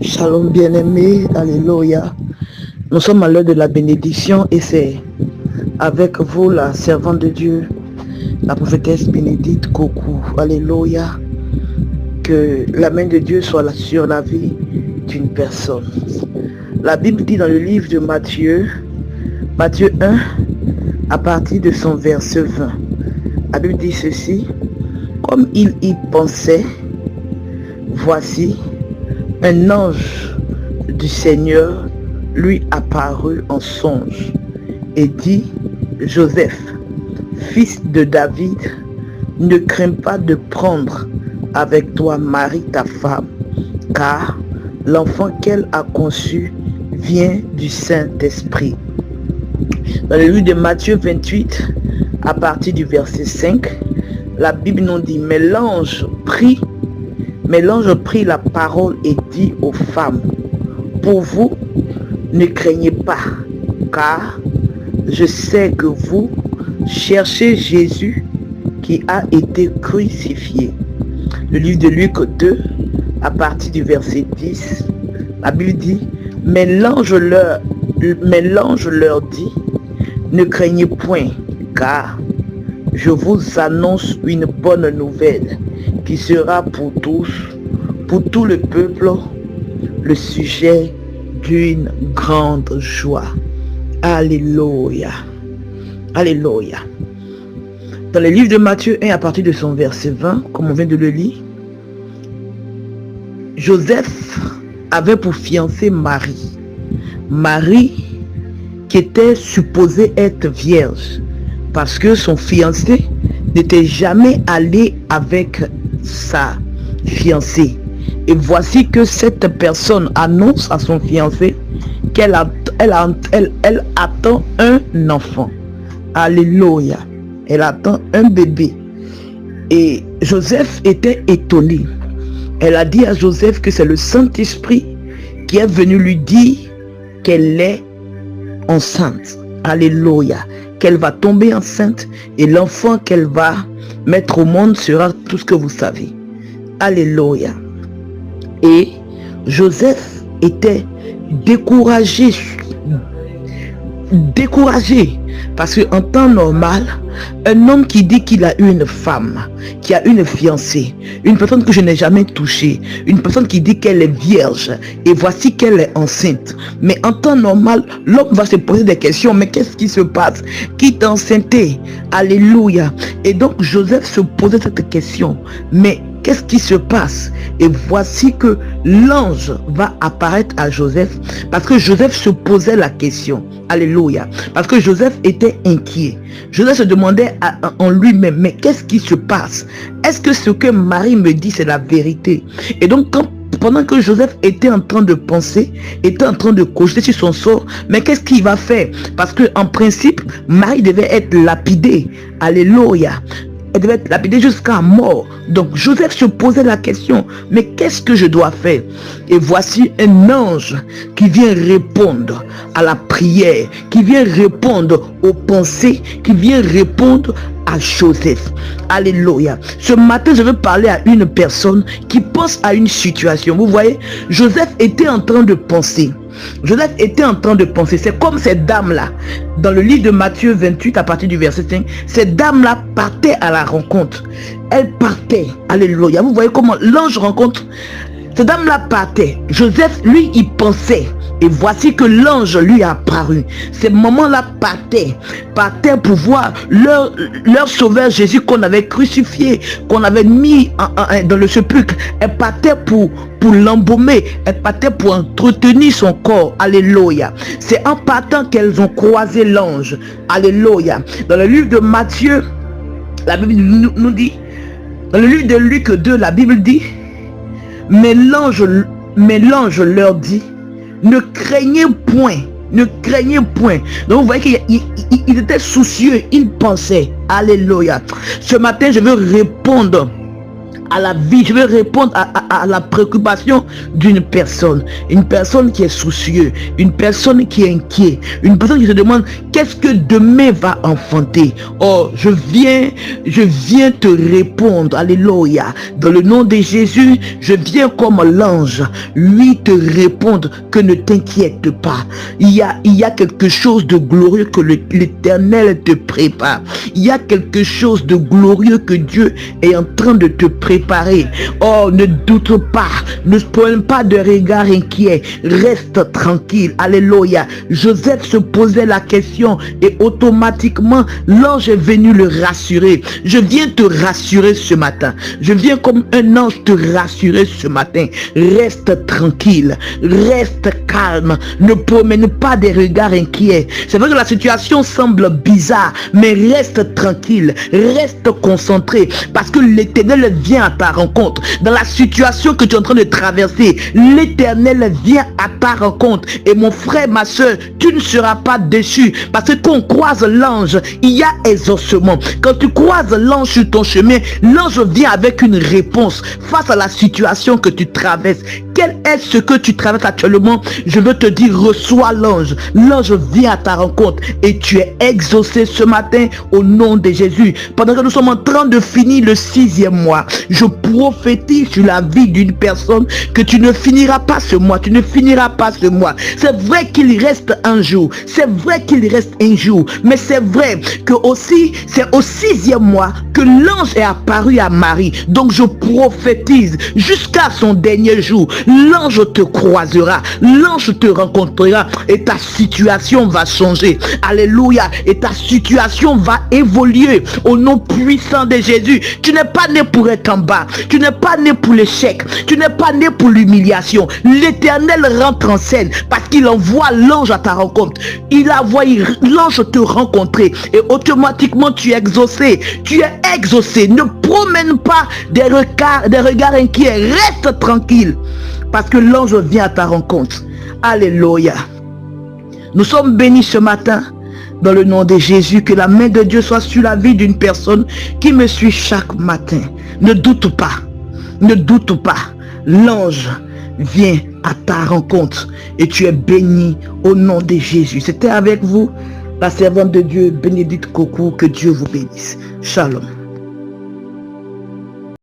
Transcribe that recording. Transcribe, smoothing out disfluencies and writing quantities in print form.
Shalom bien-aimés, alléluia. Nous sommes à l'heure de la bénédiction et c'est avec vous la servante de Dieu, la prophétesse Bénédicte Kokou. Alléluia. Que la main de Dieu soit là sur la vie d'une personne. La Bible dit dans le livre de Matthieu 1, à partir de son verset 20. La Bible dit ceci: comme il y pensait, voici, un ange du Seigneur lui apparut en songe et dit: Joseph, fils de David, ne crains pas de prendre avec toi Marie ta femme, car l'enfant qu'elle a conçu vient du Saint-Esprit. Dans le livre de Matthieu 28, à partir du verset 5, la Bible nous dit: mais l'ange prit la parole et dit aux femmes: pour vous, ne craignez pas, car je sais que vous cherchez Jésus qui a été crucifié. Le livre de Luc 2, à partir du verset 10, la Bible dit: mais l'ange leur dit: ne craignez point, car je vous annonce une bonne nouvelle qui sera pour tous, pour tout le peuple, le sujet d'une grande joie. Alléluia. Alléluia. Dans le livre de Matthieu 1, à partir de son verset 20, comme on vient de le lire, Joseph avait pour fiancée Marie. Marie qui était supposée être vierge, parce que son fiancé n'était jamais allé avec sa fiancée. Et voici que cette personne annonce à son fiancé qu'elle attend un enfant. Alléluia. Elle attend un bébé. Et Joseph était étonné. Elle a dit à Joseph que c'est le Saint-Esprit qui est venu lui dire qu'elle est enceinte. Alléluia. Qu'elle va tomber enceinte et l'enfant qu'elle va mettre au monde sera tout ce que vous savez. Alléluia. Et Joseph était découragé parce qu'en temps normal, un homme qui dit qu'il a une femme, qui a une fiancée, une personne que je n'ai jamais touchée, une personne qui dit qu'elle est vierge et voici qu'elle est enceinte, mais en temps normal, l'homme va se poser des questions: mais qu'est-ce qui se passe? Qui t'a enceinté? Alléluia. Et donc Joseph se posait cette question: mais qu'est-ce qui se passe? Et voici que l'ange va apparaître à Joseph, parce que Joseph se posait la question. Alléluia. Parce que Joseph était inquiet. Joseph se demandait en lui-même: mais qu'est-ce qui se passe? Est-ce que ce que Marie me dit, c'est la vérité? Et donc pendant que Joseph était en train de penser, était en train de cogiter sur son sort, mais qu'est-ce qu'il va faire? Parce que en principe, Marie devait être lapidée. Alléluia. Elle devait être lapidée jusqu'à mort. Donc Joseph se posait la question: mais qu'est-ce que je dois faire? Et voici un ange qui vient répondre à la prière, qui vient répondre aux pensées, qui vient répondre à Joseph. Alléluia. Ce matin, je veux parler à une personne qui pense à une situation. Vous voyez, Joseph était en train de penser. Joseph était en train de penser. C'est comme cette dame-là. Dans le livre de Matthieu 28, à partir du verset 5, cette dame-là partait à la rencontre. Elle partait. Alléluia. Vous voyez comment l'ange rencontre. Cette dame-là partait. Joseph, lui, il pensait. Et voici que l'ange lui a apparu. Ces moments-là partaient pour voir leur sauveur Jésus qu'on avait crucifié, qu'on avait mis dans le sépulcre. Elle partait pour l'embaumer, elle partait pour entretenir son corps. Alléluia. C'est en partant qu'elles ont croisé l'ange. Alléluia. Dans le livre de Matthieu, la Bible nous dit, dans le livre de Luc 2, la Bible dit: mais l'ange leur dit: ne craignez point, ne craignez point. Donc vous voyez qu'il était soucieux, il pensait. Alléluia. Ce matin, je veux répondre à la vie, je veux répondre à la préoccupation d'une personne. Une personne qui est soucieuse, une personne qui est inquiète, une personne qui se demande qu'est-ce que demain va enfanter. Oh, je viens te répondre, alléluia. Dans le nom de Jésus, je viens comme l'ange, lui te répondre que ne t'inquiète pas. Il y a quelque chose de glorieux que l'Éternel te prépare. Il y a quelque chose de glorieux que Dieu est en train de te préparer. Oh, ne doute pas, ne prends pas de regard inquiet, reste tranquille, alléluia. Joseph se posait la question et automatiquement l'ange est venu le rassurer. Je viens te rassurer ce matin, je viens comme un ange te rassurer ce matin. Reste tranquille, reste calme, ne promène pas des regards inquiets. C'est vrai que la situation semble bizarre, mais reste tranquille, reste concentré, parce que l'Éternel vient à ta rencontre. Dans la situation que tu es en train de traverser, l'Éternel vient à ta rencontre. Et mon frère, ma soeur, tu ne seras pas déçu, parce que quand on croise l'ange, il y a exaucement. Quand tu croises l'ange sur ton chemin, l'ange vient avec une réponse face à la situation que tu traverses. Quel est ce que tu traverses actuellement? Je veux te dire, reçois l'ange. L'ange vient à ta rencontre et tu es exaucé ce matin au nom de Jésus. Pendant que nous sommes en train de finir le 6e mois, je prophétise sur la vie d'une personne que tu ne finiras pas ce mois. Tu ne finiras pas ce mois. C'est vrai qu'il reste un jour. C'est vrai qu'il reste un jour. Mais c'est vrai que aussi, c'est au 6e mois que l'ange est apparu à Marie. Donc je prophétise jusqu'à son dernier jour. L'ange te croisera, l'ange te rencontrera et ta situation va changer. Alléluia. Et ta situation va évoluer au nom puissant de Jésus. Tu n'es pas né pour être en bas. Tu n'es pas né pour l'échec. Tu n'es pas né pour l'humiliation. L'Éternel rentre en scène parce qu'il envoie l'ange à ta rencontre. Il envoie l'ange te rencontrer et automatiquement tu es exaucé. Tu es exaucé. Ne promène pas des regards inquiets. Reste tranquille parce que l'ange vient à ta rencontre. Alléluia. Nous sommes bénis ce matin dans le nom de Jésus. Que la main de Dieu soit sur la vie d'une personne qui me suit chaque matin. Ne doute pas. Ne doute pas. L'ange vient à ta rencontre et tu es béni au nom de Jésus. C'était avec vous la servante de Dieu Bénédicte Kokou. Que Dieu vous bénisse. Shalom.